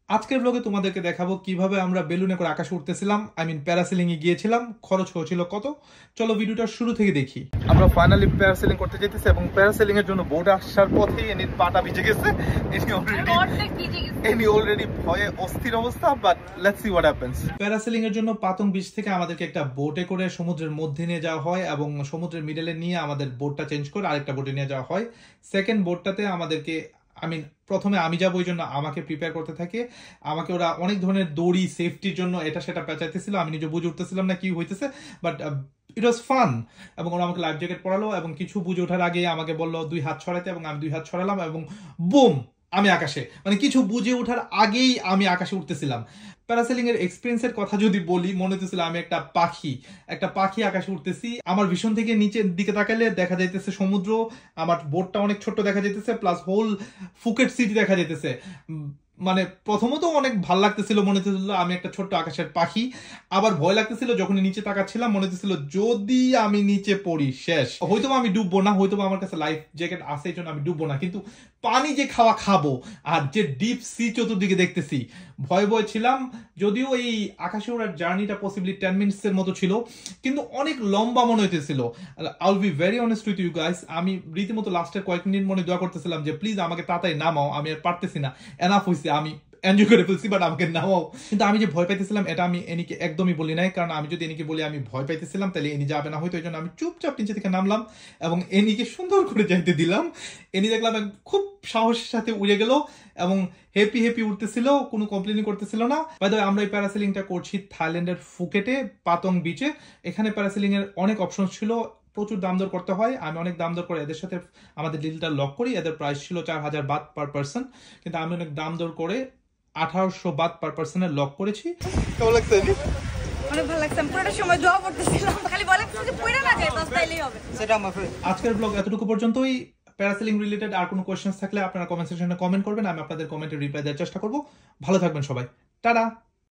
আজকের ব্লগে তোমাদেরকে দেখাবো কিভাবে আমরা বেলুনে করে আকাশে উঠতেছিলাম, প্যারাসেলিং এ গিয়েছিলাম, খরচ হয়েছিল কত। চলো ভিডিওটা শুরু থেকে দেখি। আমরা ফাইনালি প্যারাসেলিং করতে যেতেছি এবং প্যারাসেলিং এর জন্য বোর্ডে আসার পথে এনির পাটা ভিজে গেছে। এনি অলরেডি ভয়ে অস্থির অবস্থা, but let's see what happens. Parasailing এর জন্য পাতং বিচ থেকে আমাদেরকে একটা বোটে করে সমুদ্রের মধ্যে নিয়ে যাওয়া হয় এবং সমুদ্রের মিডলে নিয়ে আমাদের বোটটা চেঞ্জ করে আরেকটা বোটে নিয়ে যাওয়া হয়। সেকেন্ড বোটটাতে আমাদেরকে প্রথমে আমি যাবো, ওই জন্য আমাকে প্রিপেয়ার করতে থাকে। আমাকে ওরা অনেক ধরনের দড়ি সেফটির জন্য এটা সেটা পেঁচাইতেছিল, আমি নিজে বুঝে উঠতেছিলাম না কি হইতেছে, বাট ইট ওয়াজ ফান। এবং ওরা আমাকে লাইফ জ্যাকেট পরালো এবং কিছু বুঝে ওঠার আগে আমাকে বললো 2 হাত ছড়াইতে, এবং আমি 2 হাত ছড়ালাম এবং বুম, আমি আকাশে, কিছু বুঝে ওঠার আগেই আমি আকাশে উঠতেছিলাম। প্যারাসেলিং এর এক্সপিরিয়েন্সের কথা যদি বলি, মনে হতেছিল আমি একটা পাখি আকাশে উঠতেছি। আমার ভিশন থেকে নিচের দিকে তাকালে দেখা যাইতেছে সমুদ্র, আমার বোটটা অনেক ছোট্ট দেখা যাইতেছে, প্লাস হোল ফুকেট সিটি দেখা যাইতেছে। প্রথমত অনেক ভাল লাগতেছিল, মনে হতেছিল আমি একটা ছোট্ট আকাশের পাখি। আবার ভয় লাগতেছিল যখন নিচে তাকাচ্ছিলাম, মনে হতেছিল যদি আমি নিচে পড়ি শেষ, হয়তো আমি ডুববো না, হয়তো আমার কাছে লাইফ জ্যাকেট আছে এই জন্য আমি ডুববো না, কিন্তু পানি যে খাবো আর যে ডিপ সি চতুর্দিকে দেখতেছি, ভয় ছিলাম। যদিও এই আকাশে ওড়ার জার্নিটা পসিবলি 10 মিনিটস এর মতো ছিল, কিন্তু অনেক লম্বা মনে হইতেছিল। I will be very honest with you guys, আমি রীতিমতো লাস্টের কয়েক মিনিট মনে দোয়া করতেছিলাম যে প্লিজ আমাকে তাড়াতাড়ি নামাও, আমি আর পারতেছি না, এনাফ হইছে, আমি এনজয় করে ফেলছি, বাট আমাকে নামাও। কিন্তু আমি যে ভয় পাইতেছিলাম এটা আমি এনিকে একদমই বলি নাই, কারণ আমি যদি এনিকে বলি আমি ভয় পাইতেছিলাম তাহলে এনি যাবে না, হয়তো এই জন্য আমি চুপচাপ নিচে থেকে নামলাম এবং এনিকে সুন্দর করে যাইতে দিলাম। এনি দেখলাম খুব সাহসের সাথে উড়ে গেল এবং হ্যাপি উঠতেছিল, কোনো কমপ্লেনই করতেছিল না। বাই দ্য ওয়ে, আমরা এই প্যারাসেলিংটা করছি থাইল্যান্ডের ফুকেটে পাতং বিচে। এখানে প্যারাসেলিং এর অনেক অপশন ছিল, প্রচুর দাম দর করতে হয়। আমি অনেক দাম দর করে এদের সাথে আমাদের ডিলটা লক করি। এদের প্রাইস ছিল 4000 বাত পার পার্সন, কিন্তু আমি অনেক দাম দর করে 1800 বাত পার পার্সনের লক করেছি। কেমন লাগছে? অনেক ভালো লাগছে। আমি পুরোটা সময় দোয়া করতেছিলাম, খালি বলে যে পয়রা না যায় বাস, তাইলেই হবে। সেটা আমার আজকের ব্লগ এতটুকু পর্যন্তই। প্যারাসেলিং রিলেটেড আর কোনো কোয়েশ্চেন্স থাকলে আপনারা কমেন্ট সেকশনে কমেন্ট করবেন, আমি আপনাদের কমেন্টে রিপ্লাই দেওয়ার চেষ্টা করব। ভালো থাকবেন সবাই, টাটা।